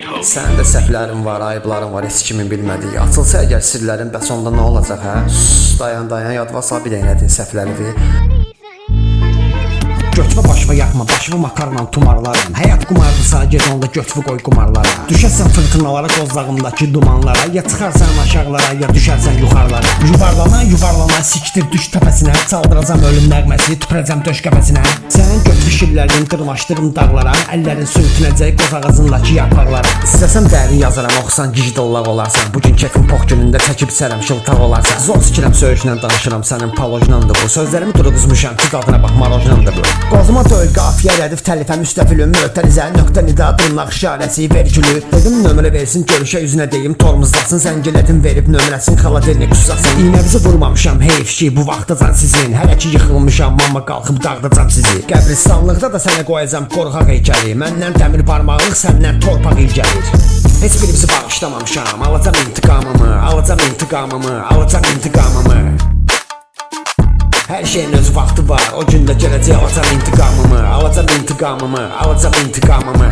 Sənin də səhvlərin var, ayıbların var, heç kimin bilmədiyi. Açılsa əgər sirlərin, bəs onda nə olacaq, hə? Dayan, yadva sal bir elədin səhvləri. Göçmə başıma yaxma, başımı makarla tumarlarım. Həyat qumardırsa, gec onda göçvü qoy qumarlara. Düşərsən fırtınalara, qozlağımdakı dumanlara. Ya çıxarsan aşağılara, ya düşərsən yuxarılara. Yuvarlana, siktir düş təpəsinə. Çaldıracam ölüm nəğməsi, tüpürəcəm döş qəfəsinə. Sənin göçvü şillərin dırmaşdırım dağlara. Əllərin sürtünəcək qoz ağacındakı yarpaqlara. İstəsəm dərin yazaram, oxusan gijdallaq olarsan. Bugün kefin pox günündə çəkib sərəm şıltaq olarsan. Zor sikirəm, söyüşlə danışıram, sənin palojnandır bu. Sözlərimi durğuzmuşam ki, qadına bax, marojnandır bu. Qozuma döl, qafiyə, rədif, təlifə, müstəfilün, möhtərizə, nöqtə, nida, dırnaq, işarəsi, vergülü. Dedim nömrə versin, görüşə üzünə deyim, tormuzlasın, zəngilədim verib nömrəsin, xaladerini qusasın. İynəvizi vurmamışam, heyf ki, bu vaxtacan sizin. Hələ ki yıxılmışam, mamma qalxıb dağdacam sizi. Qəbristanlıqda da sənə qoyacam qorxaq heykəli. Məndən dəmir barmaqlıq, səndən torpaq il gəlir. Heç birimizi bağışlamamışam, alacam intiqamımı, alacam intiqamımı, alacam intiqamımı. Hər şeyin öz vaxtı var, o gündə gələcək alacam intiqamımı, alacam intiqamımı, alacam intiqamımı.